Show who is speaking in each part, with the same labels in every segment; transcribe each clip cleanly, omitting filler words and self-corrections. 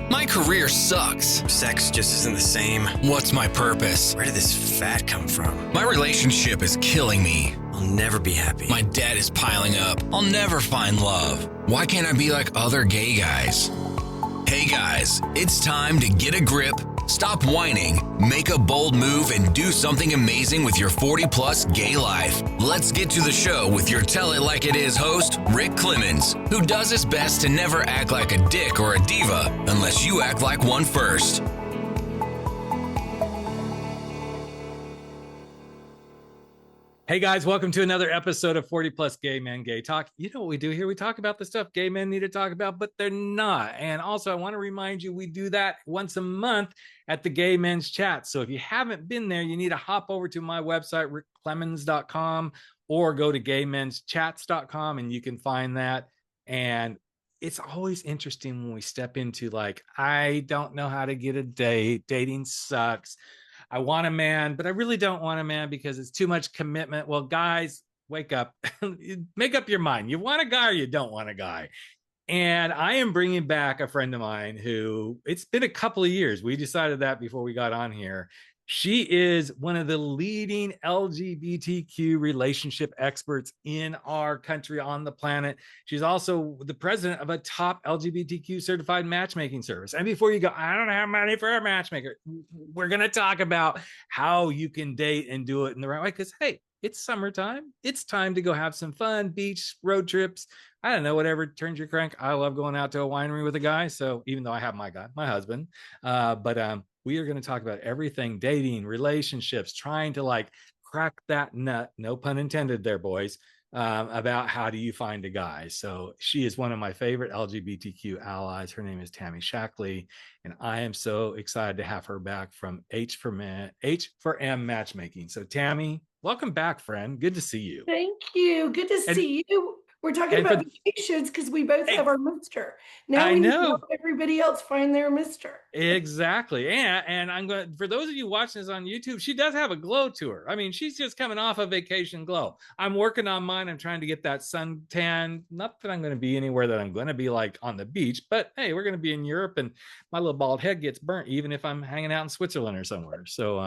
Speaker 1: My career sucks.
Speaker 2: Sex just isn't the same.
Speaker 1: What's my purpose?
Speaker 2: Where did this fat come from?
Speaker 1: My relationship is killing me.
Speaker 2: I'll never be happy.
Speaker 1: My debt is piling up. I'll never find love. Why can't I be like other gay guys? Hey guys, it's time to get a grip, stop whining, make a bold move, and do something amazing with your 40-plus gay life. Let's get to the show with your Tell It Like It Is host, Rick Clemons, who does his best to never act like a dick or a diva unless you act like one first.
Speaker 3: Hey guys, welcome to another episode of 40 Plus Gay Men Gay Talk. You know what we do here? We talk about the stuff gay men need to talk about, but they're not. And also, I want to remind you, we do that once a month at the Gay Men's Chat. So if you haven't been there, you need to hop over to my website, rickclemons.com, or go to gaymenschats.com and you can find that. And it's always interesting when we step into like, I don't know how to get a date. Dating sucks. I want a man, but I really don't want a man because it's too much commitment. Well, guys, wake up, make up your mind. You want a guy or you don't want a guy. And I am bringing back a friend of mine who, it's been a couple of years. We decided that before we got on here. She is one of the leading LGBTQ relationship experts in our country, on the planet. She's also the president of a top LGBTQ certified matchmaking service. And before you go, I don't have money for a matchmaker, we're going to talk about how you can date and do it in the right way. Because, hey, it's summertime. It's time to go have some fun, beach, road trips. I don't know, whatever turns your crank. I love going out to a winery with a guy. So even though I have my guy, my husband, we are going to talk about everything, dating, relationships, trying to like crack that nut, no pun intended there, boys, about how do you find a guy. So she is one of my favorite LGBTQ allies. Her name is Tammy Shaklee, and I am so excited to have her back from H for M Matchmaking. So Tammy, welcome back, friend. Good to see you.
Speaker 4: Thank you. Good to see you. We're talking about vacations because we both have our Mister. Now we need to help everybody else find their Mister.
Speaker 3: Exactly. And I'm going to, for those of you watching this on YouTube, she does have a glow to her. I mean, she's just coming off a vacation glow. I'm working on mine. I'm trying to get that suntan. Not that I'm going to be anywhere that I'm going to be like on the beach, but hey, we're going to be in Europe and my little bald head gets burnt, even if I'm hanging out in Switzerland or somewhere. So,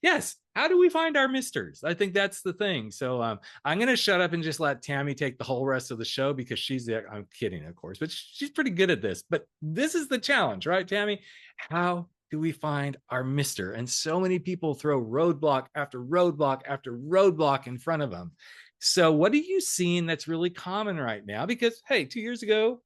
Speaker 3: yes. How do we find our misters? I think that's the thing. So I'm going to shut up and just let Tammy take the whole rest of the show because she's there. I'm kidding, of course, but she's pretty good at this. But this is the challenge, right, Tammy? How do we find our mister? And so many people throw roadblock after roadblock after roadblock in front of them. So what are you seeing that's really common right now? Because, hey, 2 years ago,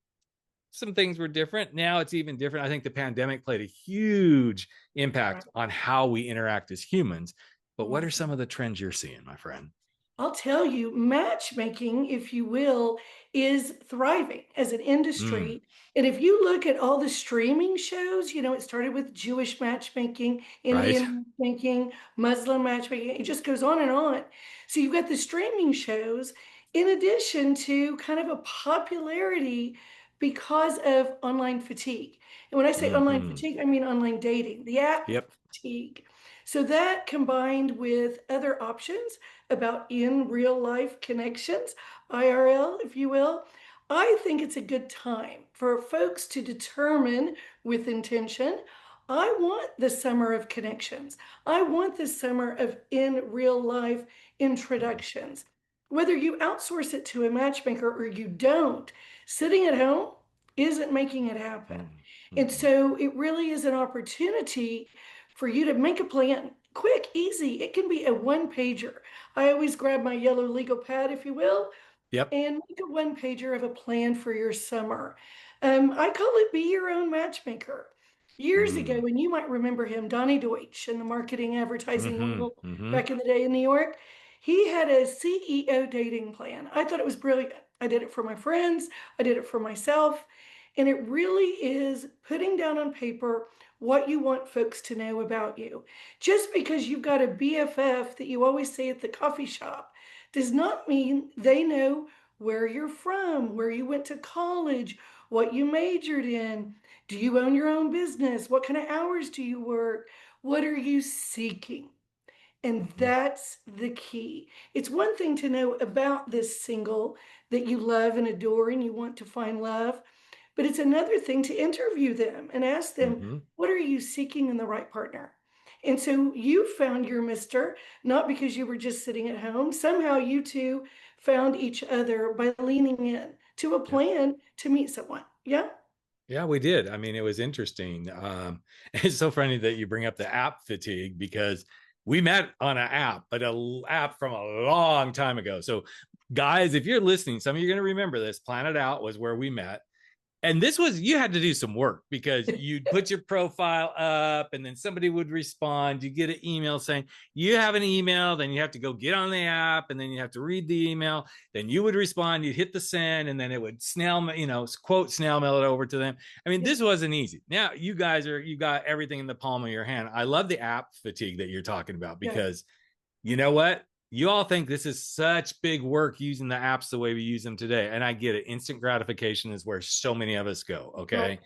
Speaker 3: some things were different. Now it's even different. I think the pandemic played a huge impact on how we interact as humans. But what are some of the trends you're seeing, my friend?
Speaker 4: I'll tell you, matchmaking, if you will, is thriving as an industry. And if you look at all the streaming shows, you know, it started with Jewish matchmaking, Indian matchmaking, Muslim matchmaking. It just goes on and on. So you've got the streaming shows in addition to kind of a popularity because of online fatigue. And when I say online fatigue, I mean online dating, the app fatigue. So that combined with other options about in real life connections, IRL, if you will, I think it's a good time for folks to determine with intention, I want the summer of connections. I want the summer of in real life introductions. Whether you outsource it to a matchmaker or you don't, sitting at home isn't making it happen. And so it really is an opportunity for you to make a plan, quick, easy. It can be a one-pager. I always grab my yellow legal pad, if you will, and make a one-pager of a plan for your summer. I call it Be Your Own Matchmaker. Years ago, and you might remember him, Donnie Deutsch in the marketing advertising world back in the day in New York, he had a CEO dating plan. I thought it was brilliant. I did it for my friends. I did it for myself. And it really is putting down on paper what you want folks to know about you. Just because you've got a BFF that you always say at the coffee shop does not mean they know where you're from, where you went to college, what you majored in. Do you own your own business? What kind of hours do you work? What are you seeking? And that's the key. It's one thing to know about this single that you love and adore and you want to find love. but it's another thing to interview them and ask them,
Speaker 3: Mm-hmm.
Speaker 4: what are you seeking in the right partner? And so you found your Mister, not because you were just sitting at home. Somehow you two found each other by leaning in to a
Speaker 3: Yeah.
Speaker 4: plan to meet someone. Yeah.
Speaker 3: Yeah, we did. I mean, it was interesting. It's so funny that you bring up the app fatigue because we met on an app, but an app from a long time ago. So, guys, if you're listening, some of you are going to remember this. Planet Out was where we met. And this was, you had to do some work because you'd put your profile up and then somebody would respond. You get an email saying you have an email, then you have to go get on the app and then you have to read the email. Then you would respond, you'd hit the send, and then it would quote, snail mail it over to them. I mean, this wasn't easy. Now you got everything in the palm of your hand. I love the app fatigue that you're talking about because you know what? You all think this is such big work using the apps the way we use them today. And I get it. Instant gratification is where so many of us go. Okay.
Speaker 4: Right.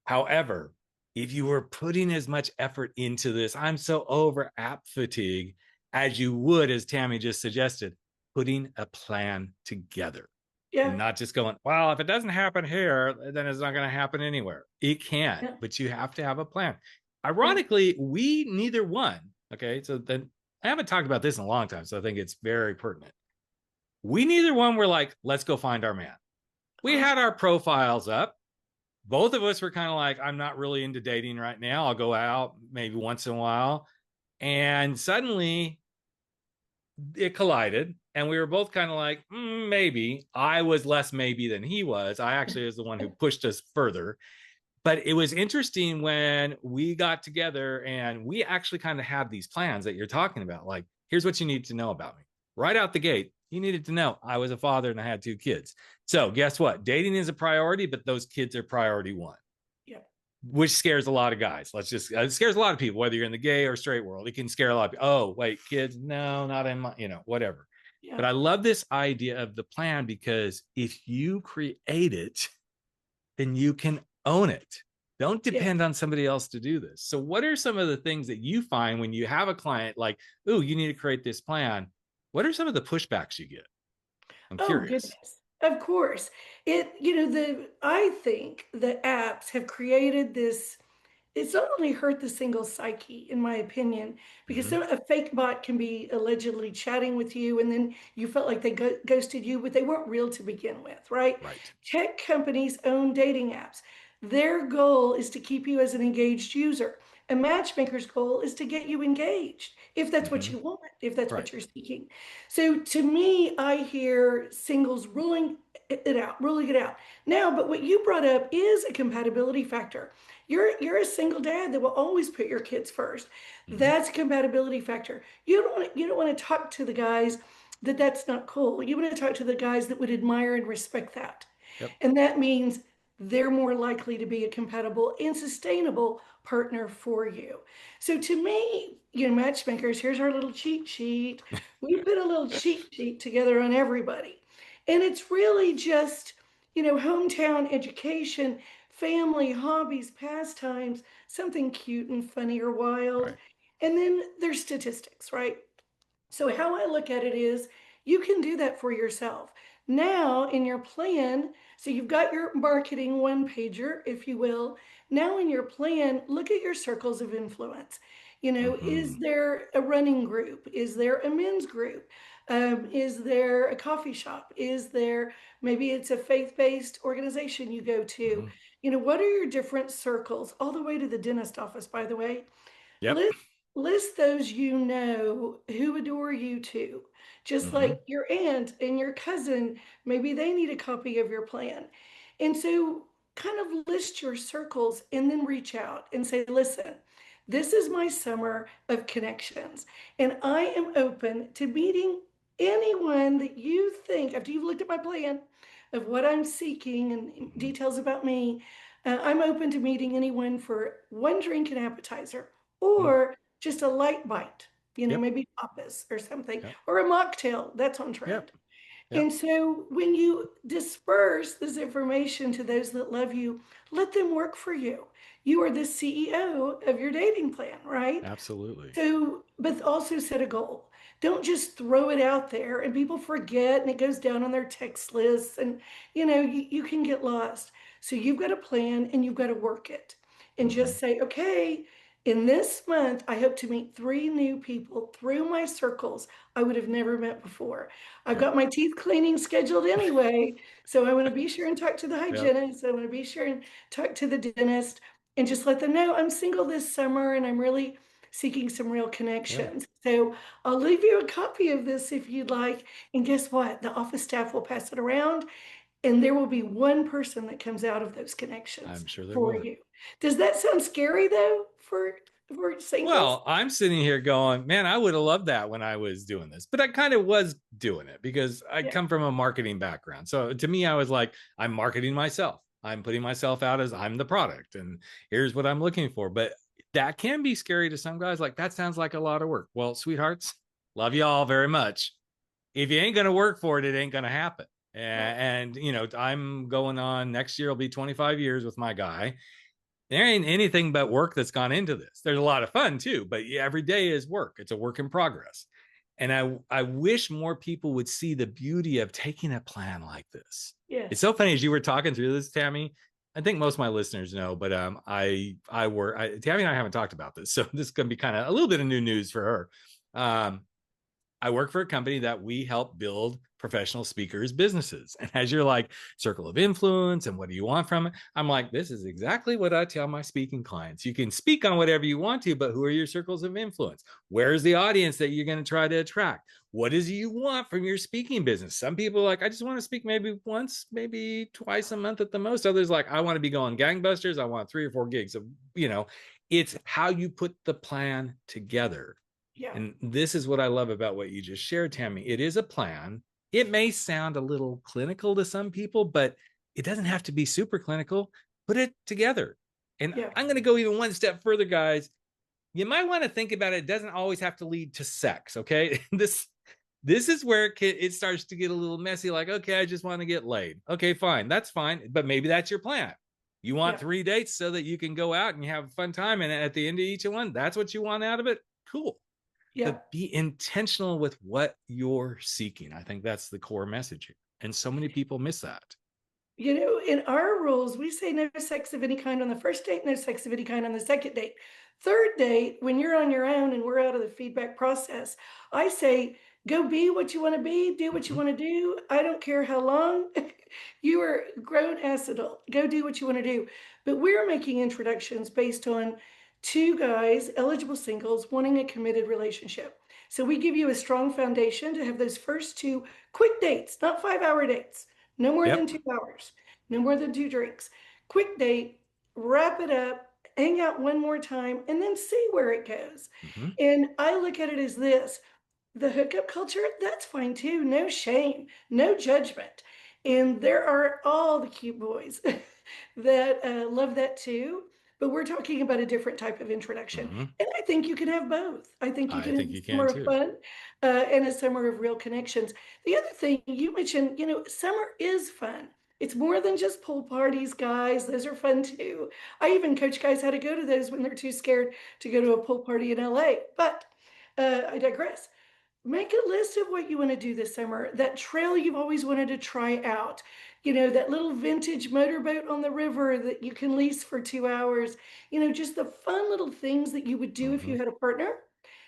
Speaker 3: However, if you were putting as much effort into this, I'm so over app fatigue as you would, as Tammy just suggested, putting a plan together and
Speaker 4: Yeah.
Speaker 3: not just going, well, if it doesn't happen here, then it's not going to happen anywhere. It can,
Speaker 4: Yeah.
Speaker 3: but you have to have a plan. Ironically, we neither one. Okay. So then I haven't talked about this in a long time, so I think it's very pertinent. We neither one were like, let's go find our man. We had our profiles up. Both of us were kind of like, I'm not really into dating right now. I'll go out maybe once in a while. And suddenly it collided. And we were both kind of like, maybe. I was less maybe than he was. I actually was the one who pushed us further. But it was interesting when we got together and we actually kind of had these plans that you're talking about. Like, here's what you need to know about me. Right out the gate, you needed to know I was a father and I had 2 kids. So guess what? Dating is a priority, but those kids are priority 1.
Speaker 4: Yeah.
Speaker 3: Which scares a lot of guys. It scares a lot of people, whether you're in the gay or straight world. It can scare a lot of people. Oh, wait, kids? No, not in my, whatever.
Speaker 4: Yeah.
Speaker 3: But I love this idea of the plan because if you create it, then you can own it. Don't depend on somebody else to do this. So what are some of the things that you find when you have a client like, oh, you need to create this plan? What are some of the pushbacks you get? I'm curious.
Speaker 4: Goodness. Of course. I think the apps have created this. It's not only hurt the single psyche, in my opinion, because a fake bot can be allegedly chatting with you and then you felt like they ghosted you, but they weren't real to begin with, right?
Speaker 3: Right.
Speaker 4: Tech companies own dating apps. Their goal is to keep you as an engaged user. A matchmaker's goal is to get you engaged, if that's what you want, if that's what you're seeking. So to me, I hear singles ruling it out. Now, but what you brought up is a compatibility factor. You're a single dad that will always put your kids first. That's a compatibility factor. You don't want to talk to the guys that's not cool. You want to talk to the guys that would admire and respect that.
Speaker 3: Yep.
Speaker 4: And that means they're more likely to be a compatible and sustainable partner for you. So to me, matchmakers, here's our little cheat sheet. We put a little cheat sheet together on everybody. And it's really just, hometown education, family, hobbies, pastimes, something cute and funny or wild.
Speaker 3: Right.
Speaker 4: And then there's statistics, right? So how I look at it is you can do that for yourself. Now in your plan, so you've got your marketing one pager, if you will. Now in your plan, look at your circles of influence. Is there a running group? Is there a men's group? Is there a coffee shop? Is there, maybe it's a faith-based organization you go to? What are your different circles? All the way to the dentist office, by the way.
Speaker 3: Yep.
Speaker 4: List those who adore you too. Just like your aunt and your cousin, maybe they need a copy of your plan. And so kind of list your circles and then reach out and say, listen, this is my summer of connections, and I am open to meeting anyone that you think, after you've looked at my plan of what I'm seeking and details about me, I'm open to meeting anyone for one drink and appetizer or just a light bite, maybe tapas or something, or a mocktail. That's on trend. And so when you disperse this information to those that love you, let them work for you. You are the CEO of your dating plan, right?
Speaker 3: Absolutely.
Speaker 4: So, but also set a goal. Don't just throw it out there and people forget and it goes down on their text lists and, you can get lost. So you've got to plan and you've got to work it and just say, okay, in this month, I hope to meet 3 new people through my circles I would have never met before. I've
Speaker 3: Yep.
Speaker 4: got my teeth cleaning scheduled anyway, so I want to be sure and talk to the
Speaker 3: Yep.
Speaker 4: hygienist. I want to be sure and talk to the dentist and just let them know I'm single this summer and I'm really seeking some real
Speaker 3: Yeah.
Speaker 4: connections. So I'll leave you a copy of this if you'd like. And guess what? The office staff will pass it around and there will be one person that comes out of those connections
Speaker 3: I'm sure there
Speaker 4: for
Speaker 3: will.
Speaker 4: you. Does that sound scary though for singles?
Speaker 3: Well, I'm sitting here going, man, I would have loved that when I was doing this, but I kind of was doing it because I
Speaker 4: Yeah,
Speaker 3: come from a marketing background. So to me, I was like, I'm marketing myself. I'm putting myself out as I'm the product and here's what I'm looking for. But that can be scary to some guys. Like, that sounds like a lot of work. Well, sweethearts, love you all very much. If you ain't going to work for it, it ain't going to happen.
Speaker 4: right.
Speaker 3: And, I'm going on next year, will be 25 years with my guy. There ain't anything but work that's gone into this. There's a lot of fun too, but every day is work. It's a work in progress. And I wish more people would see the beauty of taking a plan like this. It's
Speaker 4: Yes.
Speaker 3: so funny as you were talking through this, Tammy. I think most of my listeners know, but Tammy and I haven't talked about this, so this is going to be kind of a little bit of new news for her. I work for a company that we help build professional speakers' businesses. And as you're like, circle of influence and what do you want from it? I'm like, this is exactly what I tell my speaking clients. You can speak on whatever you want to, but who are your circles of influence? Where's the audience that you're going to try to attract? What is it you want from your speaking business? Some people are like, I just want to speak maybe once, maybe twice a month at the most. Others like, I want to be going gangbusters. I want 3 or 4 gigs of, it's how you put the plan together.
Speaker 4: Yeah.
Speaker 3: And this is what I love about what you just shared, Tammy. It is a plan. It may sound a little clinical to some people, but it doesn't have to be super clinical. Put it together. And
Speaker 4: Yeah.
Speaker 3: I'm going to go even one step further, guys. You might want to think about it. It doesn't always have to lead to sex. Okay. This is where it starts to get a little messy. Like, okay, I just want to get laid. Okay, fine. That's fine. But maybe that's your plan. You want
Speaker 4: Yeah.
Speaker 3: 3 dates so that you can go out and you have a fun time. And at the end of each one, that's what you want out of it. Cool.
Speaker 4: Yeah.
Speaker 3: But be intentional with what you're seeking. I think that's the core message here. And so many people miss that.
Speaker 4: In our rules, we say no sex of any kind on the first date, no sex of any kind on the second date. Third date, when you're on your own and we're out of the feedback process, I say, go be what you want to be, do what you want to do. I don't care how long. You are a grown ass adult. Go do what you want to do. But we're making introductions based on 2 guys, eligible singles, wanting a committed relationship. So we give you a strong foundation to have those first 2 quick dates, not 5-hour dates. No more than
Speaker 3: Yep.
Speaker 4: 2 hours, no more than 2 drinks. Quick date, wrap it up, hang out one more time, and then see where it goes.
Speaker 3: Mm-hmm.
Speaker 4: And I look at it as this: the hookup culture, that's fine too. No shame, no judgment. And there are all the cute boys that love that too. But we're talking about a different type of introduction.
Speaker 3: Mm-hmm.
Speaker 4: And I think you can have both. I think you
Speaker 3: I
Speaker 4: can have
Speaker 3: think
Speaker 4: a
Speaker 3: you can
Speaker 4: summer of
Speaker 3: too.
Speaker 4: fun and a summer of real connections. The other thing you mentioned, summer is fun. It's more than just pool parties, guys. Those are fun too. I even coach guys how to go to those when they're too scared to go to a pool party in LA. But I digress. Make a list of what you want to do this summer, that trail you've always wanted to try out, that little vintage motorboat on the river that you can lease for 2 hours, just the fun little things that you would do if
Speaker 3: Mm-hmm.
Speaker 4: you had a partner.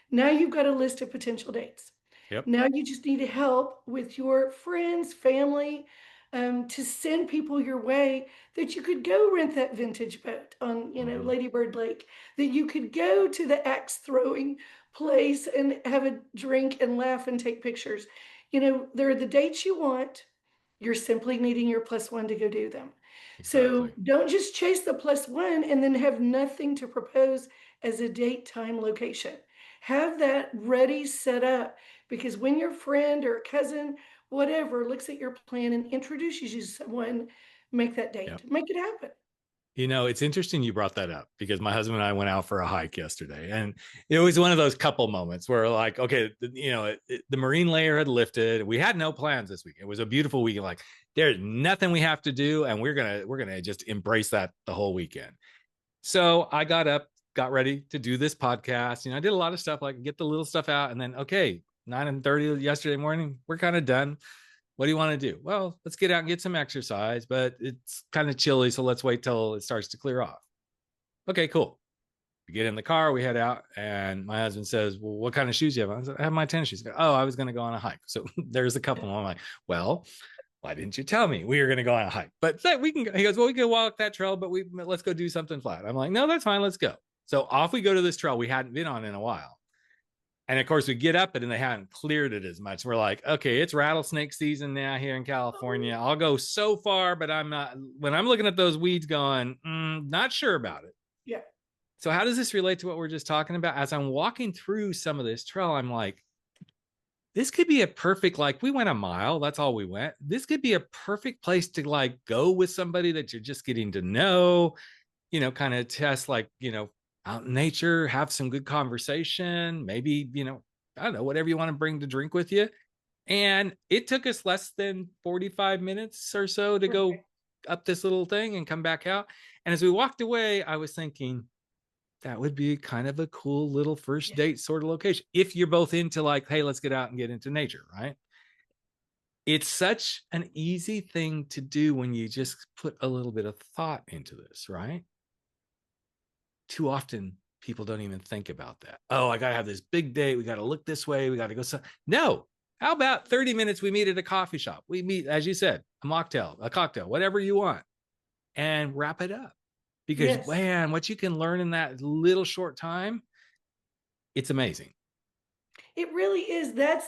Speaker 4: Now you've got a list of potential dates.
Speaker 3: Yep.
Speaker 4: Now you just need help with your friends, family, to send people your way that you could go rent that vintage boat on,
Speaker 3: Mm-hmm.
Speaker 4: Lady Bird Lake, that you could go to the axe throwing place and have a drink and laugh and take pictures. There are the dates you want. You're simply needing your +1 to go do them. So
Speaker 3: Exactly.
Speaker 4: don't just chase the +1 and then have nothing to propose as a date, time, location. Have that ready, set up, because when your friend or cousin, whatever, looks at your plan and introduces you to someone, make that date,
Speaker 3: Yep.
Speaker 4: make it happen.
Speaker 3: It's interesting you brought that up because my husband and I went out for a hike yesterday, and it was one of those couple moments where, like, okay, the marine layer had lifted. We had no plans this week. It was a beautiful weekend. Like, there's nothing we have to do, and we're gonna just embrace that the whole weekend. So I got up, got ready to do this podcast. I did a lot of stuff, like get the little stuff out, and then okay, 9:30 yesterday morning, we're kind of done. What do you want to do? Well, let's get out and get some exercise, but it's kind of chilly, so let's wait till it starts to clear off. Okay, cool. We get in the car, we head out, and my husband says, well, what kind of shoes do you have? I said, I have my tennis shoes. Oh, I was going to go on a hike. So there's a couple. I'm like, well, why didn't you tell me we were going to go on a hike? But we can go. He goes, well, we can walk that trail, but let's go do something flat. I'm like, no, that's fine. Let's go. So off we go to this trail we hadn't been on in a while. And of course, we get up it and they hadn't cleared it as much. We're like, okay, it's rattlesnake season now here in California. I'll go so far, but I'm not, when I'm looking at those weeds going, not sure about it.
Speaker 4: Yeah.
Speaker 3: So how does this relate to what we're just talking about? As I'm walking through some of this trail, I'm like, this could be a perfect, like we went a mile. That's all we went. This could be a perfect place to like go with somebody that you're just getting to know, kind of test like, out in nature, have some good conversation, maybe, I don't know, whatever you want to bring to drink with you. And it took us less than 45 minutes or so to go up this little thing and come back out. And as we walked away, I was thinking that would be kind of a cool little first date sort of location. If you're both into like, hey, let's get out and get into nature, right? It's such an easy thing to do when you just put a little bit of thought into this, right? Too often people don't even think about that. Oh, I got to have this big date. We got to look this way. We got to go. No. How about 30 minutes? We meet at a coffee shop. We meet, as you said, a mocktail, a cocktail, whatever you want, and wrap it up. Because man, what you can learn in that little short time, it's amazing.
Speaker 4: It really is. That's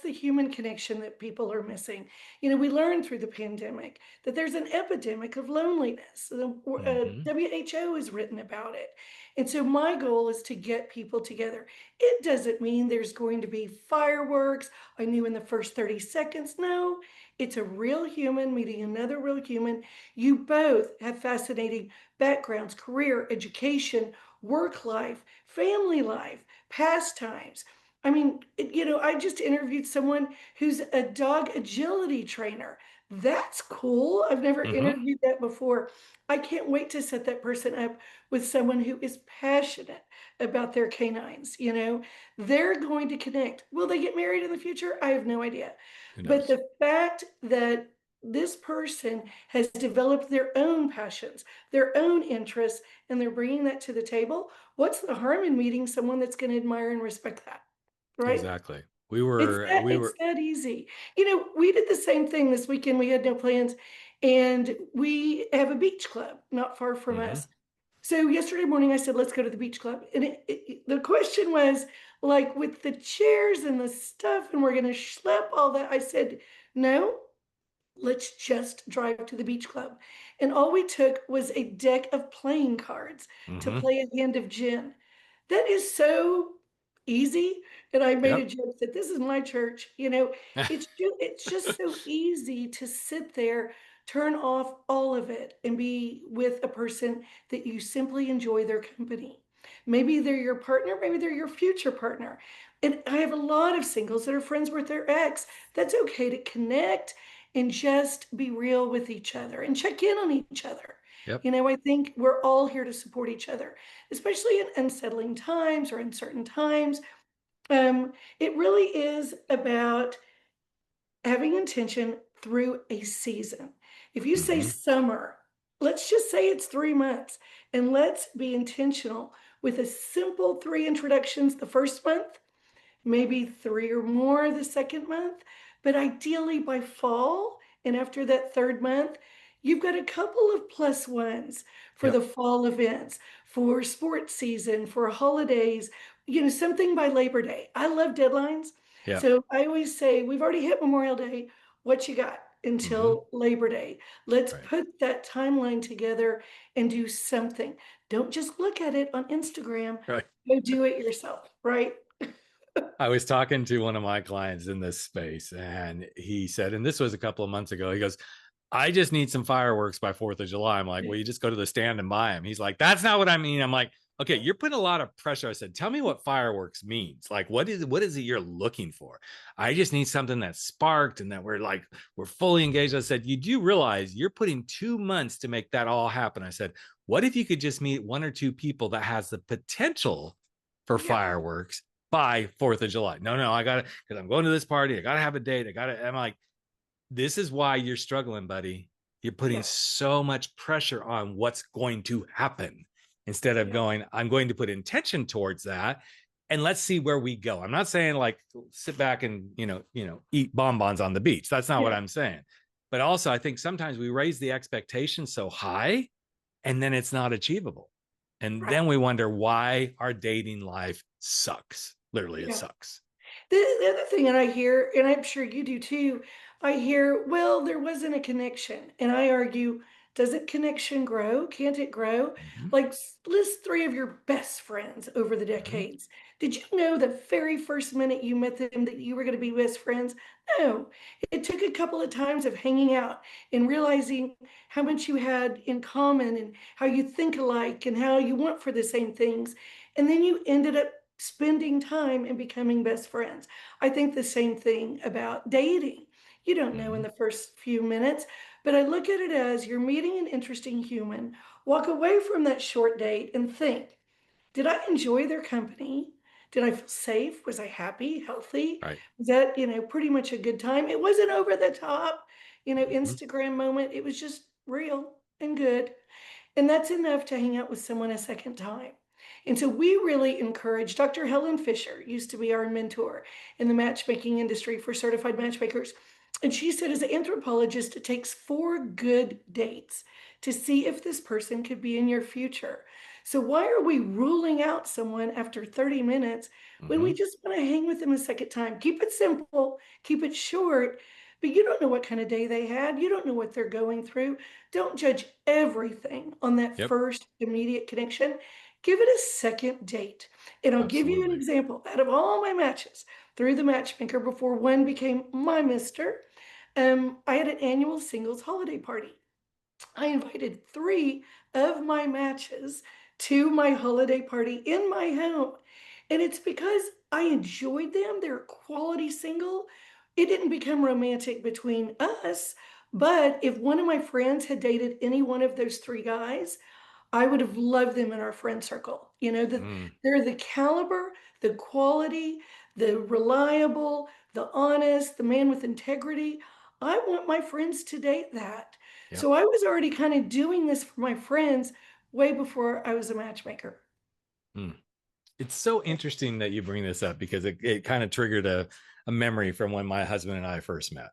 Speaker 4: the human connection that people are missing. We learned through the pandemic that there's an epidemic of loneliness. The WHO has written about it. And so my goal is to get people together. It doesn't mean there's going to be fireworks. I knew in the first 30 seconds. No, it's a real human meeting another real human. You both have fascinating backgrounds, career, education, work life, family life, pastimes. I mean, I just interviewed someone who's a dog agility trainer. That's cool. I've never interviewed that before. I can't wait to set that person up with someone who is passionate about their canines. They're going to connect. Will they get married in the future? I have no idea. But the fact that this person has developed their own passions, their own interests, and they're bringing that to the table, what's the harm in meeting someone that's going to admire and respect that? Right?
Speaker 3: Exactly.
Speaker 4: It's that easy. We did the same thing this weekend. We had no plans, and we have a beach club not far from us. So yesterday morning, I said, let's go to the beach club. And the question was, like, with the chairs and the stuff, and we're going to schlep all that. I said, no, let's just drive to the beach club. And all we took was a deck of playing cards to play a hand of gin. That is so easy. And I made a joke that this is my church. It's just so easy to sit there, turn off all of it, and be with a person that you simply enjoy their company. Maybe they're your partner, maybe they're your future partner. And I have a lot of singles that are friends with their ex. That's okay to connect and just be real with each other and check in on each other. I think we're all here to support each other, especially in unsettling times or uncertain times. It really is about having intention through a season. If you say summer, let's just say it's 3 months, and let's be intentional with a simple 3 introductions the first month, maybe 3 or more the second month, but ideally by fall and after that 3rd month, you've got a couple of plus ones for the fall events, for sports season, for holidays, something by Labor Day. I love deadlines. So I always say, we've already hit Memorial Day. What you got until Labor Day? Let's put that timeline together and do something. Don't just look at it on Instagram. Go do it yourself, right?
Speaker 3: I was talking to one of my clients in this space, and he said, and this was a couple of months ago, he goes, I just need some fireworks by 4th of July. I'm like, well, you just go to the stand and buy them. He's like, that's not what I mean. I'm like, okay, you're putting a lot of pressure. I said, tell me what fireworks means. Like, what is it you're looking for? I just need something that's sparked and that we're fully engaged. I said, you do realize you're putting 2 months to make that all happen. I said, what if you could just meet 1 or 2 people that has the potential for fireworks by 4th of July? No, I got it, because I'm going to this party. I got to have a date. I'm like, this is why you're struggling, buddy. You're putting
Speaker 4: Yeah.
Speaker 3: so much pressure on what's going to happen instead of
Speaker 4: Yeah.
Speaker 3: going, I'm going to put intention towards that and let's see where we go. I'm not saying like sit back and, eat bonbons on the beach. That's not what
Speaker 4: Yeah.
Speaker 3: I'm saying. But also, I think sometimes we raise the expectation so high and then it's not achievable. And
Speaker 4: Right.
Speaker 3: then we wonder why our dating life sucks. Literally, it
Speaker 4: Yeah.
Speaker 3: sucks.
Speaker 4: The other thing that I hear, and I'm sure you do too, I hear, well, there wasn't a connection. And I argue, doesn't connection grow? Can't it grow?
Speaker 3: Mhm,
Speaker 4: Like, list three of your best friends over the
Speaker 3: mhm,
Speaker 4: decades. Did you know the very first minute you met them that you were going to be best friends? No. It took a couple of times of hanging out and realizing how much you had in common and how you think alike and how you want for the same things. And then you ended up spending time and becoming best friends. I think the same thing about dating. You don't know in
Speaker 3: mhm.
Speaker 4: the first few minutes, but I look at it as you're meeting an interesting human. Walk away from that short date and think, did I enjoy their company? Did I feel safe? Was I happy, healthy?
Speaker 3: Right.
Speaker 4: Was that, pretty much a good time? It wasn't over the top,
Speaker 3: Mhm.
Speaker 4: Instagram moment. It was just real and good. And that's enough to hang out with someone a second time. And so we really encourage Dr. Helen Fisher used to be our mentor in the matchmaking industry for certified matchmakers. And she said, as an anthropologist, it takes 4 good dates to see if this person could be in your future. So why are we ruling out someone after 30 minutes when we
Speaker 3: Mhm.
Speaker 4: just want to hang with them a second time? Keep it simple, keep it short, but you don't know what kind of day they had. You don't know what they're going through. Don't judge everything on that
Speaker 3: Yep.
Speaker 4: first immediate connection. Give it a second date. And I'll give you an
Speaker 3: Absolutely.
Speaker 4: example. Out of all my matches through the matchmaker before one became my mister, I had an annual singles holiday party. I invited 3 of my matches to my holiday party in my home. And it's because I enjoyed them. They're a quality single. It didn't become romantic between us. But if one of my friends had dated any one of those 3 guys, I would have loved them in our friend circle.
Speaker 3: Mm.
Speaker 4: They're the caliber, the quality, the reliable, the honest, the man with integrity. I want my friends to date that.
Speaker 3: Yep.
Speaker 4: So I was already kind of doing this for my friends way before I was a matchmaker.
Speaker 3: Mm. It's so interesting that you bring this up because it kind of triggered a memory from when my husband and I first met.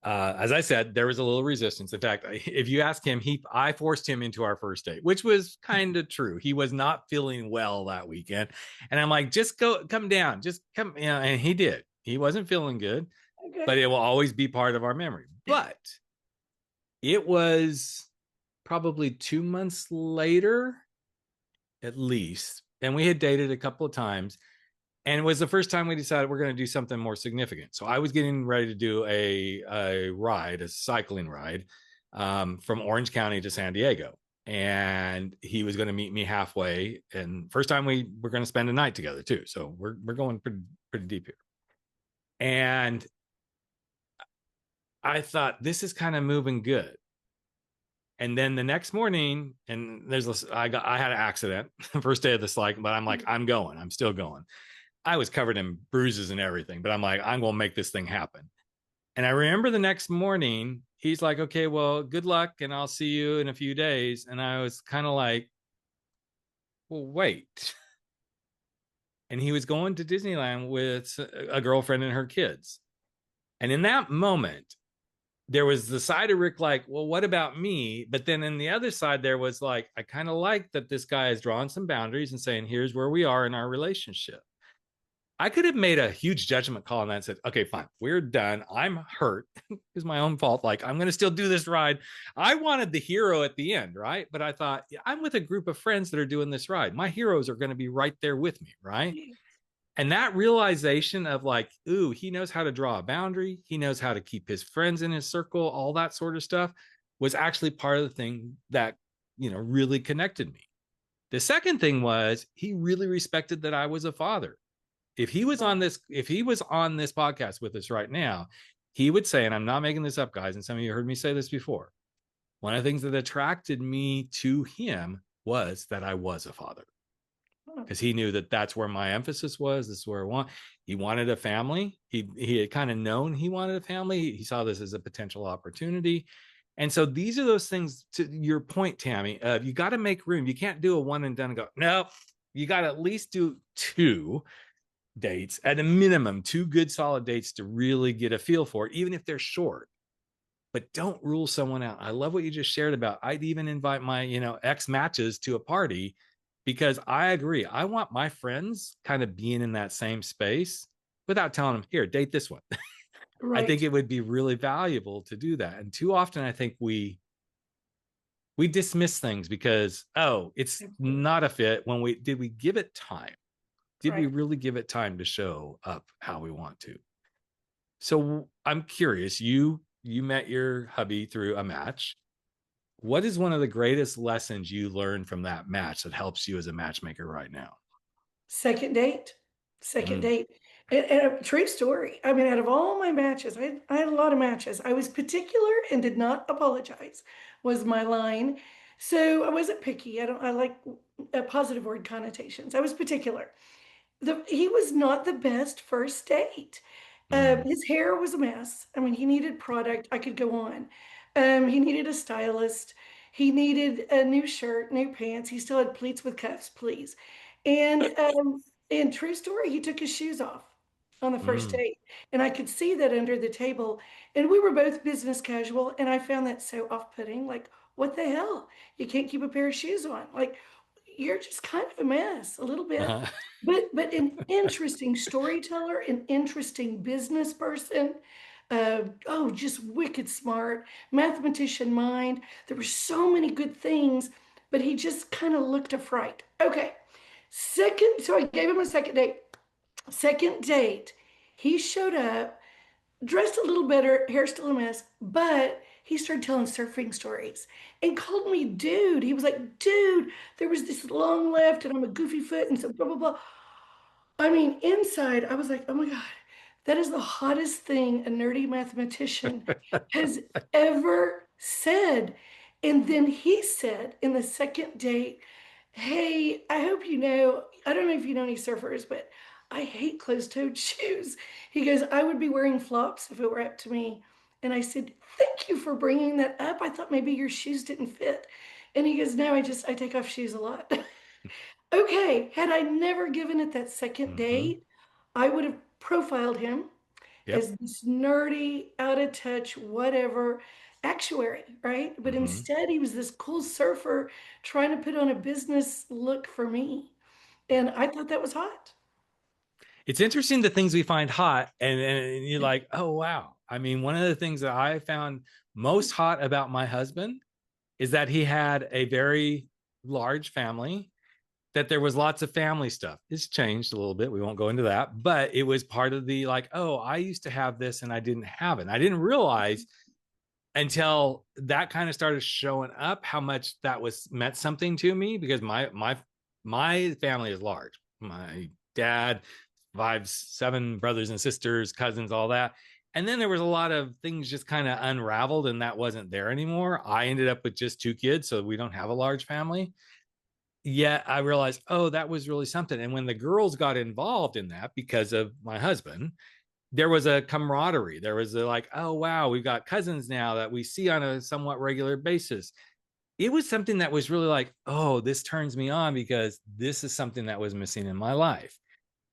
Speaker 3: As I said, there was a little resistance. In fact, if you ask him, I forced him into our first date, which was kind of true. He was not feeling well that weekend, and I'm like, just come down, just come, and he did. He wasn't feeling good,
Speaker 4: Okay.
Speaker 3: but it will always be part of our memory. But it was probably 2 months later, at least, and we had dated a couple of times. And it was the first time we decided we're going to do something more significant. So I was getting ready to do a cycling ride from Orange County to San Diego. And he was going to meet me halfway. And first time we were going to spend a night together too. So we're going pretty deep here. And I thought this is kind of moving good. And then the next morning, and I had an accident first day of the cycle, but I'm like, I'm still going. I was covered in bruises and everything, but I'm like, I'm going to make this thing happen. And I remember the next morning, he's like, okay, well, good luck. And I'll see you in a few days. And I was kind of like, well, wait. And he was going to Disneyland with a girlfriend and her kids. And in that moment, there was the side of Rick like, well, what about me? But then in the other side, there was like, I kind of like that this guy is drawing some boundaries and saying, here's where we are in our relationship. I could have made a huge judgment call on that and said, okay, fine, we're done. I'm hurt. It's my own fault. Like, I'm going to still do this ride. I wanted the hero at the end, right? But I thought, yeah, I'm with a group of friends that are doing this ride. My heroes are going to be right there with me, right? And that realization of like, ooh, he knows how to draw a boundary. He knows how to keep his friends in his circle, all that sort of stuff was actually part of the thing that, really connected me. The second thing was he really respected that I was a father. If he was on this podcast with us right now, he would say, and I'm not making this up, guys, and some of you heard me say this before, one of the things that attracted me to him was that I was a father. because he knew that that's where my emphasis was. This is where he wanted a family. He had kind of known he wanted a family. He saw this as a potential opportunity. And so these are those things, to your point, Tammy, you got to make room. You can't do a one and done and go, no, you got to at least do 2 dates at a minimum, 2 good solid dates to really get a feel for it, even if they're short. But don't rule someone out. I love what you just shared about, I'd even invite my, ex matches to a party, because I agree. I want my friends kind of being in that same space without telling them, here, date this one. I think
Speaker 4: Right.
Speaker 3: it would be really valuable to do that. And too often I think we dismiss things because, oh, it's not a fit. When we give it time? Did we
Speaker 4: Right.
Speaker 3: really give it time to show up how we want to? So I'm curious, you met your hubby through a match. What is one of the greatest lessons you learned from that match that helps you as a matchmaker right now?
Speaker 4: Second date. Second
Speaker 3: Mm,
Speaker 4: date. And a true story. I mean, out of all my matches, I had a lot of matches. I was particular and did not apologize, was my line. So I wasn't picky. I like positive word connotations. I was particular. He was not the best first date.
Speaker 3: mm,
Speaker 4: His hair was a mess. I mean, he needed product. I could go on. He needed a stylist. He needed a new shirt, new pants. He still had pleats with cuffs, please. And true story, he took his shoes off on the first
Speaker 3: mm.
Speaker 4: date, and I could see that under the table. And we were both business casual, and I found that so off-putting. Like, what the hell? You can't keep a pair of shoes on. Like, you're just kind of a mess, a little bit.
Speaker 3: Uh-huh.
Speaker 4: But an interesting storyteller, an interesting business person. Oh, just wicked smart, mathematician mind. There were so many good things, but he just kind of looked a fright. Okay, so I gave him a second date. Second date, he showed up dressed a little better, hair still a mess, but he started telling surfing stories and called me dude. He was like, dude, there was this long left and I'm a goofy foot and so blah, blah, blah. I mean, inside, I was like, oh my God, that is the hottest thing a nerdy mathematician has ever said. And then he said in the second date, hey, I hope you know, I don't know if you know any surfers, but I hate closed-toed shoes. He goes, I would be wearing flops if it were up to me. And I said, thank you for bringing that up. I thought maybe your shoes didn't fit. And he goes, no, I take off shoes a lot. Okay, had I never given it that second
Speaker 3: Mm-hmm.
Speaker 4: date, I would have profiled him
Speaker 3: Yep.
Speaker 4: as this nerdy, out of touch, whatever actuary, right? But
Speaker 3: Mm-hmm.
Speaker 4: instead, he was this cool surfer trying to put on a business look for me. And I thought that was hot.
Speaker 3: It's interesting the things we find hot, and you're like, oh wow. I mean, one of the things that I found most hot about my husband is that he had a very large family, that there was lots of family stuff. It's changed a little bit. We won't go into that, but it was part of the like, oh, I used to have this and I didn't have it. And I didn't realize until that kind of started showing up how much that was meant something to me, because my family is large. My dad, 5, 7 brothers and sisters, cousins, all that. And then there was a lot of things just kind of unraveled and that wasn't there anymore. I ended up with just 2 kids, so we don't have a large family. Yet I realized, oh, that was really something. And when the girls got involved in that because of my husband, there was a camaraderie. There was a like, oh, wow, we've got cousins now that we see on a somewhat regular basis. It was something that was really like, oh, this turns me on because this is something that was missing in my life.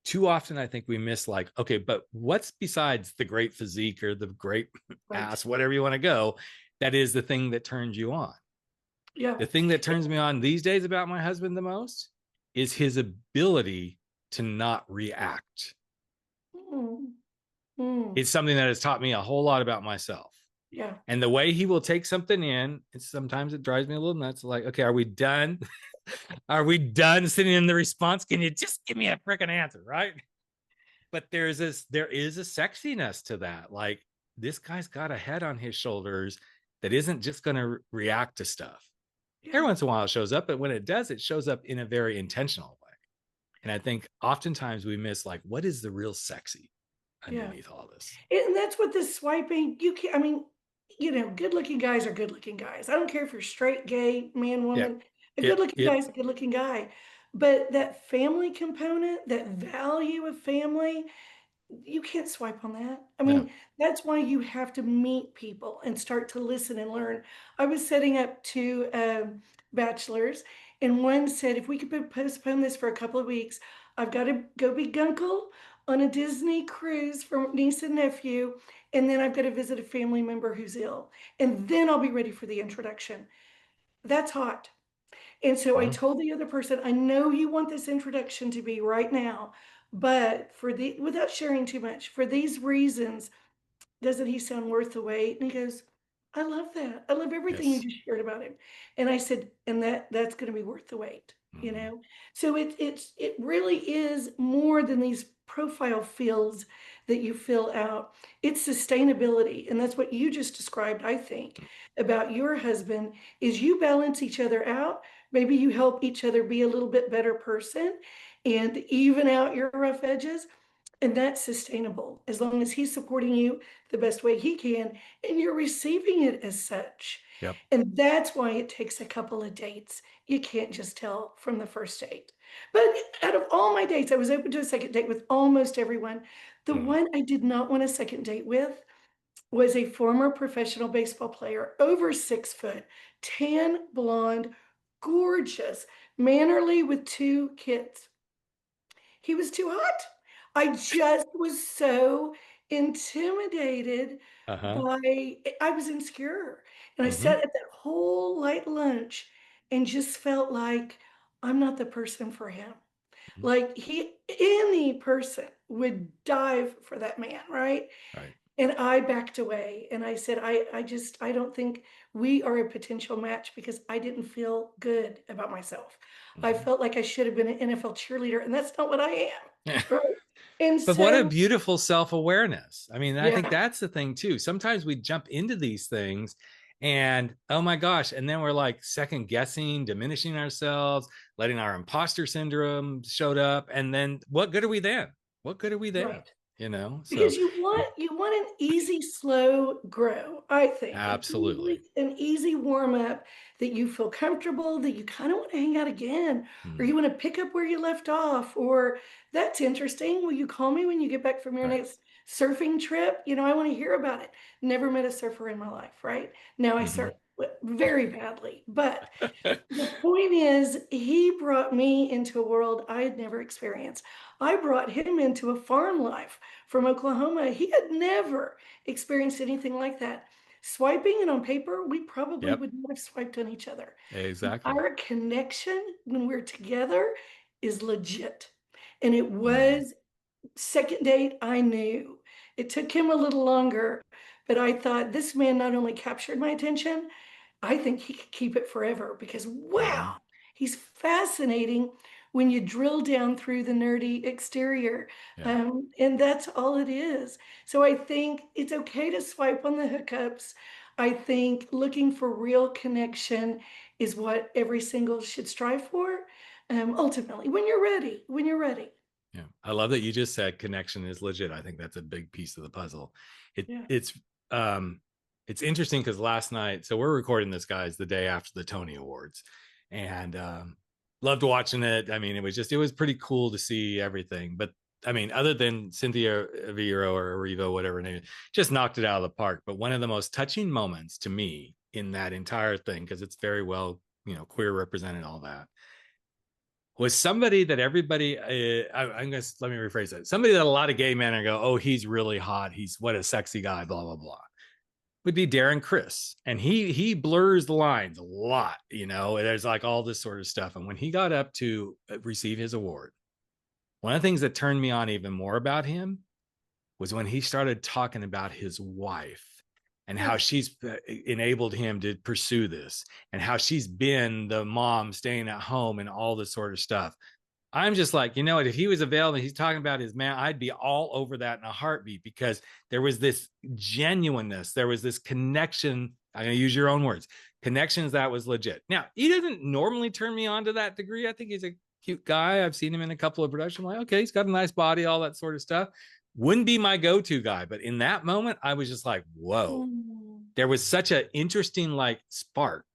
Speaker 3: Too often, I think we miss like, okay, but what's besides the great physique or the great
Speaker 4: Right.
Speaker 3: ass, whatever you want to go, that is the thing that turns you on.
Speaker 4: Yeah.
Speaker 3: The thing that turns me on these days about my husband the most is his ability to not react.
Speaker 4: Mm, mm,
Speaker 3: It's something that has taught me a whole lot about myself.
Speaker 4: yeah.
Speaker 3: And the way he will take something in, sometimes it drives me a little nuts. Like, okay, are we done? Are we done sitting in the response? Can you just give me a freaking answer, right? But there is a sexiness to that. Like, this guy's got a head on his shoulders that isn't just going to react to stuff. Every
Speaker 4: Yeah.
Speaker 3: once in a while it shows up, but when it does, it shows up in a very intentional way. And I think oftentimes we miss like, what is the real sexy
Speaker 4: Yeah.
Speaker 3: underneath all this?
Speaker 4: And that's what this swiping, you can, I mean, good looking guys are good looking guys. I don't care if you're straight, gay, man,
Speaker 3: Yeah,
Speaker 4: woman. A
Speaker 3: yeah,
Speaker 4: good looking
Speaker 3: yeah.
Speaker 4: guy is a good looking guy. But that family component, that value of family, you can't swipe on that. I
Speaker 3: Yeah.
Speaker 4: mean, that's why you have to meet people and start to listen and learn. I was setting up two bachelors, and one said, if we could postpone this for a couple of weeks, I've got to go be Gunkle on a Disney cruise for niece and nephew, and then I've got to visit a family member who's ill, and then I'll be ready for the introduction. That's hot. And so I
Speaker 3: Mhm.
Speaker 4: told the other person, I know you want this introduction to be right now, but without sharing too much, for these reasons, doesn't he sound worth the wait? And he goes, I love that. I love everything you
Speaker 3: Yes.
Speaker 4: just shared about him. And I said, and that's going to be worth the wait, you
Speaker 3: Mhm.
Speaker 4: know? So it really is more than these profile fields that you fill out. It's sustainability. And that's what you just described, I think, about your husband is you balance each other out. Maybe you help each other be a little bit better person and even out your rough edges. And that's sustainable as long as he's supporting you the best way he can and you're receiving it as such.
Speaker 3: Yep.
Speaker 4: And that's why it takes a couple of dates. You can't just tell from the first date. But out of all my dates, I was open to a second date with almost everyone. The
Speaker 3: Mhm.
Speaker 4: one I did not want a second date with was a former professional baseball player, over 6 foot, tan, blonde, gorgeous, mannerly with two kids. He was too hot. I just was so intimidated
Speaker 3: Uh-huh.
Speaker 4: by I was insecure. And I
Speaker 3: Mhm.
Speaker 4: sat at that whole light lunch and just felt like I'm not the person for him.
Speaker 3: Mhm.
Speaker 4: Like any person would dive for that man, right?
Speaker 3: Right.
Speaker 4: And I backed away and I said, I don't think we are a potential match because I didn't feel good about myself. I
Speaker 3: Mhm.
Speaker 4: felt like I should have been an NFL cheerleader, and that's not what I am. Right. And
Speaker 3: But what a
Speaker 4: so,
Speaker 3: beautiful self-awareness. I mean, I think
Speaker 4: yeah,
Speaker 3: that's the thing too. Sometimes we jump into these things and oh my gosh, and then we're like second guessing, diminishing ourselves, letting our imposter syndrome showed up. And then what good are we then? What good are we then?
Speaker 4: right.
Speaker 3: You know? So
Speaker 4: Because you want an easy, slow grow, I think,
Speaker 3: absolutely.
Speaker 4: an easy warm up that you feel comfortable, that you kind of want to hang out again, or
Speaker 3: Mm,
Speaker 4: you want to pick up where you left off, or that's interesting. Will you call me when you get back from your
Speaker 3: right.
Speaker 4: next surfing trip? I want to hear about it. Never met a surfer in my life, right? Now I
Speaker 3: Mhm.
Speaker 4: surf very badly, but the point is, he brought me into a world I had never experienced. I brought him into a farm life from Oklahoma. He had never experienced anything like that. Swiping and on paper, we probably
Speaker 3: Yep.
Speaker 4: would not have swiped on each other.
Speaker 3: Exactly.
Speaker 4: Our connection when we're together is legit. And it
Speaker 3: Mm,
Speaker 4: was second date, I knew. It took him a little longer, but I thought this man not only captured my attention, I think he could keep it forever because
Speaker 3: mhm.
Speaker 4: wow, he's fascinating when you drill down through the nerdy exterior.
Speaker 3: Yeah.
Speaker 4: And that's all it is. So I think it's okay to swipe on the hookups. I think looking for real connection is what every single should strive for. Ultimately, when you're ready.
Speaker 3: Yeah. I love that you just said connection is legit. I think that's a big piece of the puzzle. It
Speaker 4: Yeah.
Speaker 3: um it's interesting because last night, so we're recording this guys the day after the Tony Awards, and loved watching it. I mean, it was pretty cool to see everything. But I mean, other than Cynthia Vero or Erivo, whatever her name is, just knocked it out of the park. But one of the most touching moments to me in that entire thing, because it's very well, queer represented, all that, was somebody that everybody, I'm going to, let me rephrase that. Somebody that a lot of gay men are go, oh, he's really hot. He's what a sexy guy, blah, blah, blah. Would be Darren Chris. And he blurs the lines a lot, there's like all this sort of stuff. And when he got up to receive his award, one of the things that turned me on even more about him was when he started talking about his wife and how
Speaker 4: Yeah.
Speaker 3: she's enabled him to pursue this and how she's been the mom staying at home and all this sort of stuff. I'm just like, you know what? If he was available, he's talking about his man, I'd be all over that in a heartbeat because there was this genuineness. There was this connection. I'm going to use your own words. Connections that was legit. Now, he doesn't normally turn me on to that degree. I think he's a cute guy. I've seen him in a couple of productions. I'm like, okay, he's got a nice body, all that sort of stuff. Wouldn't be my go-to guy. But in that moment, I was just like, whoa,
Speaker 4: Mm.
Speaker 3: there was such an interesting like spark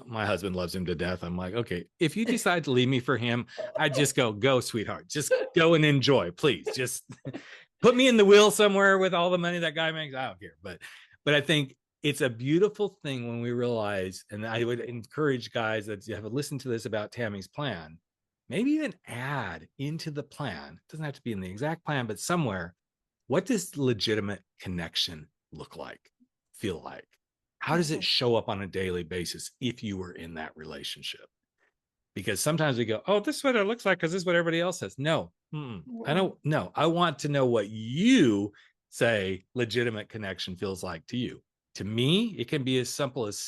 Speaker 3: my husband loves him to death. I'm like, okay, if you decide to leave me for him, I just go, sweetheart, just go and enjoy, please. Just put me in the will somewhere with all the money that guy makes. I don't care. But I think it's a beautiful thing when we realize, and I would encourage guys that have listened to this about Tammy's plan, maybe even add into the plan. It doesn't have to be in the exact plan, but somewhere, what does legitimate connection look like, feel like? How does it show up on a daily basis if you were in that relationship? Because sometimes we go, oh, this is what it looks like because this is what everybody else says. No, I don't know. I want to know what you say legitimate connection feels like to you. To me, it can be as simple as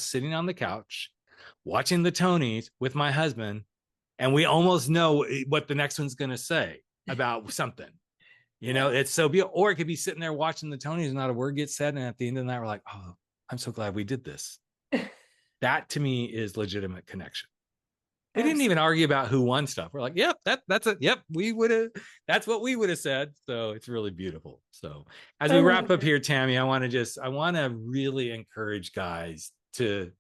Speaker 3: sitting on the couch, watching the Tonys with my husband, and we almost know what the next one's going to say about something. It's so beautiful. Or it could be sitting there watching the Tonys and not a word gets said. And at the end of the night, we're like, oh, I'm so glad we did this. That to me is legitimate connection. They didn't even argue about who won stuff. We're like, yep, that's it. Yep, that's what we would have said. So it's really beautiful. So as we wrap up here, Tammy, I want to really encourage guys to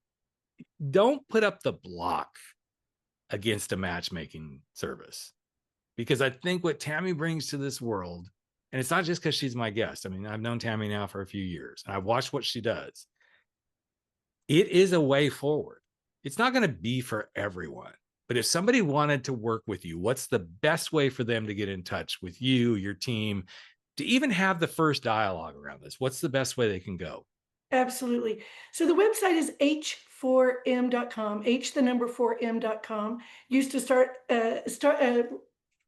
Speaker 3: don't put up the block against a matchmaking service. Because I think what Tammy brings to this world, and it's not just because she's my guest. I mean, I've known Tammy now for a few years, and I've watched what she does. It is a way forward. It's not going to be for everyone. But if somebody wanted to work with you, what's the best way for them to get in touch with you, your team, to even have the first dialogue around this? What's the best way they can go?
Speaker 4: Absolutely. So the website is h4m.com, h the number 4m.com. Used to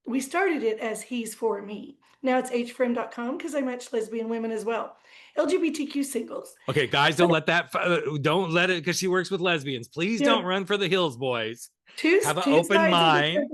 Speaker 4: we started it as He's For Me. Now it's h4m.com because I match lesbian women as well. LGBTQ singles.
Speaker 3: Okay, guys, don't let it, because she works with lesbians. Please don't run for the hills, boys. Have an open mind.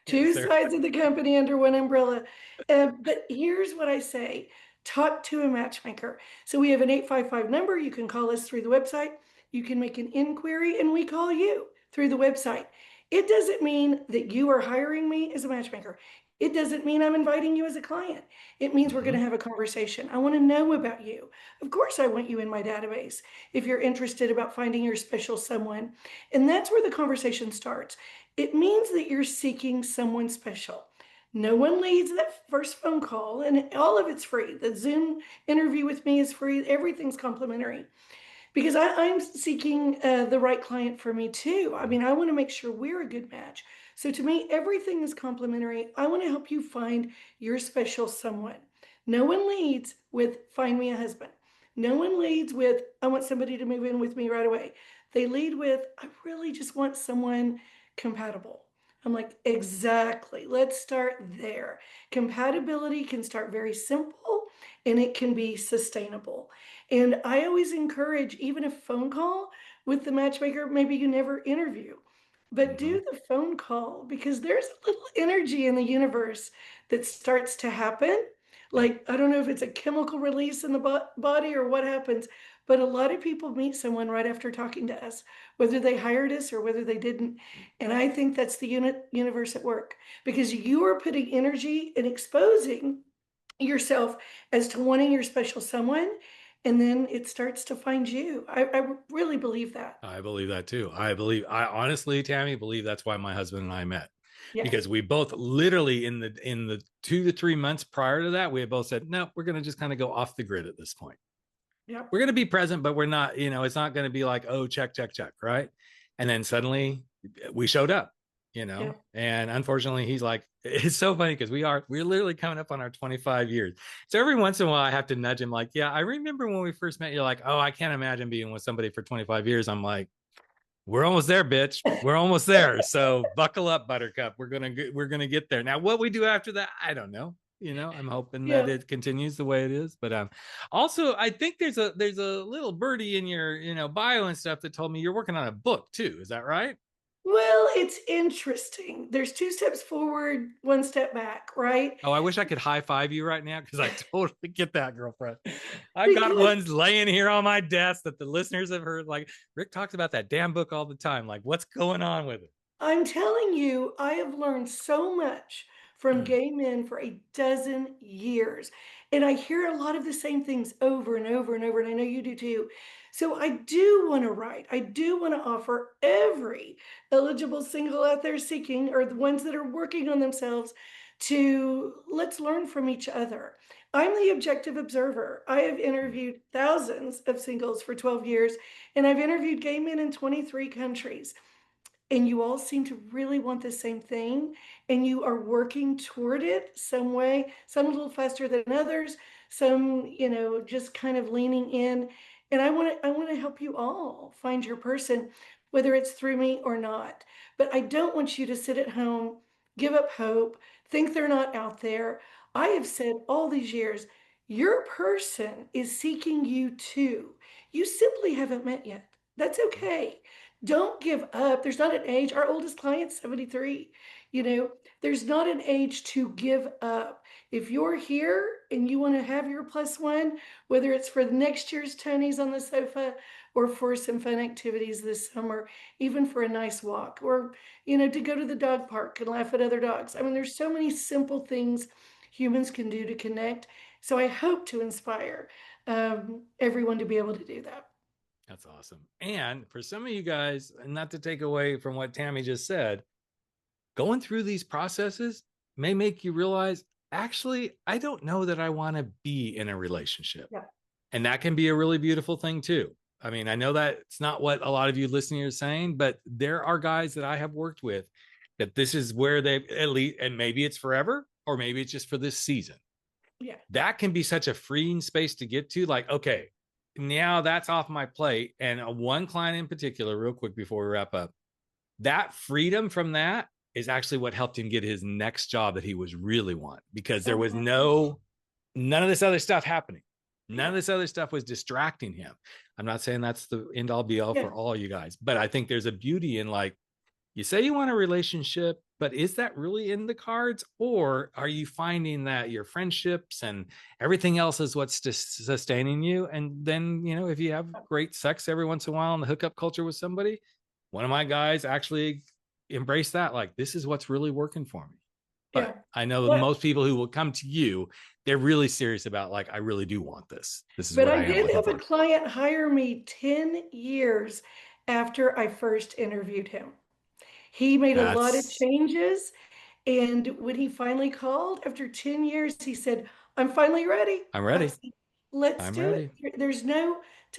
Speaker 4: Two sides of the company under one umbrella. But here's what I say. Talk to a matchmaker. So we have an 855 number. You can call us through the website. You can make an inquiry and we call you through the website. It doesn't mean that you are hiring me as a matchmaker. It doesn't mean I'm inviting you as a client. It means we're going to have a conversation. I want to know about you. Of course, I want you in my database if you're interested about finding your special someone. And that's where the conversation starts. It means that you're seeking someone special. No one leads that first phone call, and all of it's free. The Zoom interview with me is free. Everything's complimentary. Because I'm seeking the right client for me too. I mean, I want to make sure we're a good match. So to me, everything is complimentary. I want to help you find your special someone. No one leads with find me a husband. No one leads with I want somebody to move in with me right away. They lead with I really just want someone compatible. I'm like, exactly. Let's start there. Compatibility can start very simple and it can be sustainable. And I always encourage even a phone call with the matchmaker, maybe you never interview, but do the phone call because there's a little energy in the universe that starts to happen. Like, I don't know if it's a chemical release in the body or what happens, but a lot of people meet someone right after talking to us, whether they hired us or whether they didn't. And I think that's the universe at work because you are putting energy and exposing yourself as to wanting your special someone. And then it starts to find you. I really believe that.
Speaker 3: I believe that too. I honestly, Tammy, believe that's why my husband and I met.
Speaker 4: Yes.
Speaker 3: Because we both literally in the 2 to 3 months prior to that, we had both said, no, we're going to just kind of go off the grid at this point.
Speaker 4: Yeah.
Speaker 3: We're going to be present, but we're not, it's not going to be like, oh, check. Right. And then suddenly we showed up, and unfortunately he's like, it's so funny because we're literally coming up on our 25 years. So every once in a while I have to nudge him like, yeah, I remember when we first met, you're like, oh, I can't imagine being with somebody for 25 years. I'm like, we're almost there, bitch. We're almost there. So buckle up, Buttercup. We're going to get there. Now, what we do after that, I don't know. I'm hoping that it continues the way it is. But also, I think there's a little birdie in your bio and stuff that told me you're working on a book too. Is that right?
Speaker 4: Well, it's interesting. There's 2 steps forward, 1 step back, right?
Speaker 3: Oh, I wish I could high five you right now because I totally get that, girlfriend. I've got ones laying here on my desk that the listeners have heard. Like, Rick talks about that damn book all the time. Like, what's going on with it?
Speaker 4: I'm telling you, I have learned so much from gay men for a dozen years. And I hear a lot of the same things over and over and over, and I know you do too. So I do want to write. I do want to offer every eligible single out there seeking, or the ones that are working on themselves, to let's learn from each other. I'm the objective observer. I have interviewed thousands of singles for 12 years, and I've interviewed gay men in 23 countries. And you all seem to really want the same thing, and you are working toward it some way, some a little faster than others, some, just kind of leaning in. And I want to help you all find your person, whether it's through me or not. But I don't want you to sit at home, give up hope, think they're not out there. I have said all these years, your person is seeking you too. You simply haven't met yet. That's okay. Don't give up. There's not an age. Our oldest client's 73. There's not an age to give up. If you're here and you want to have your +1, whether it's for next year's Tony's on the sofa or for some fun activities this summer, even for a nice walk, or, to go to the dog park and laugh at other dogs. I mean, there's so many simple things humans can do to connect. So I hope to inspire everyone to be able to do that.
Speaker 3: That's awesome. And for some of you guys, and not to take away from what Tammy just said, going through these processes may make you realize, actually, I don't know that I want to be in a relationship.
Speaker 4: Yeah.
Speaker 3: And that can be a really beautiful thing too. I mean, I know that it's not what a lot of you listening are saying, but there are guys that I have worked with that this is where they at least, and maybe it's forever, or maybe it's just for this season.
Speaker 4: Yeah.
Speaker 3: That can be such a freeing space to get to, like, okay, now that's off my plate. And one client in particular, real quick before we wrap up, that freedom from that is actually what helped him get his next job that he was really wanting, because there was none of this other stuff happening. None of this other stuff was distracting him. I'm not saying that's the end all be all for all you guys, but I think there's a beauty in, like, you say you want a relationship, but is that really in the cards? Or are you finding that your friendships and everything else is what's sustaining you? And then, if you have great sex every once in a while in the hookup culture with somebody, one of my guys actually embraced that. Like, this is what's really working for me. But I know most people who will come to you, they're really serious about, like, I really do want this. This is what I am. But I did have a
Speaker 4: client hire me 10 years after I first interviewed him. He made a lot of changes. And when he finally called after 10 years, he said, I'm finally ready.
Speaker 3: I'm ready.
Speaker 4: Said, Let's do it. There's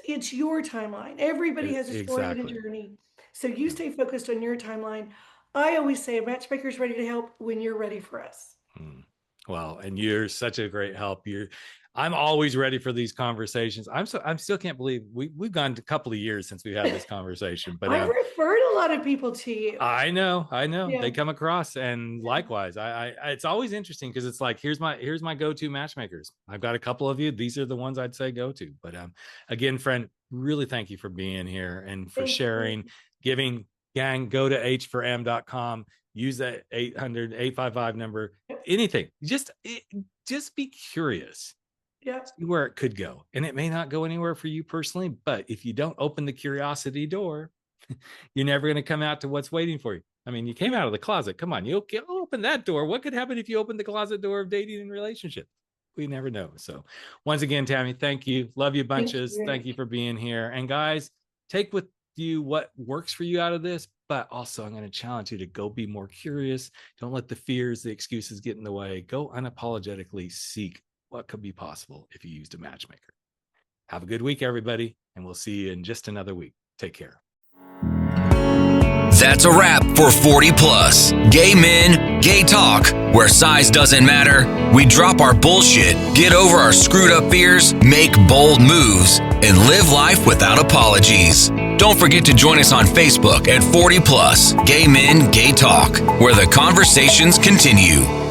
Speaker 4: it's your timeline. Everybody has a story and a journey. So you stay focused on your timeline. I always say a matchmaker's ready to help when you're ready for us.
Speaker 3: Well, and you're such a great help. I'm always ready for these conversations. I still can't believe we've gone a couple of years since we've had this conversation. But
Speaker 4: I've referred a lot of people to you.
Speaker 3: I know. Yeah. They come across, and likewise, I it's always interesting because it's like, here's my go-to matchmakers. I've got a couple of you. These are the ones I'd say go to. But again, friend, really thank you for being here and for sharing, giving. Gang, go to h4m.com. Use that 800-855 number. Anything. Just be curious.
Speaker 4: Yeah.
Speaker 3: See where it could go. And it may not go anywhere for you personally, but if you don't open the curiosity door, you're never going to come out to what's waiting for you. I mean, you came out of the closet. Come on, you open that door. What could happen if you open the closet door of dating and relationship? We never know. So once again, Tammy, thank you. Love you bunches. Thank you for being here. And guys, take with you what works for you out of this, but also I'm going to challenge you to go be more curious. Don't let the fears, the excuses get in the way. Go unapologetically seek what could be possible if you used a matchmaker. Have a good week, everybody, and we'll see you in just another week. Take care.
Speaker 1: That's a wrap for 40 Plus. Gay men, gay talk, where size doesn't matter. We drop our bullshit, get over our screwed up fears, make bold moves, and live life without apologies. Don't forget to join us on Facebook at 40 Plus, Gay Men, Gay Talk, where the conversations continue.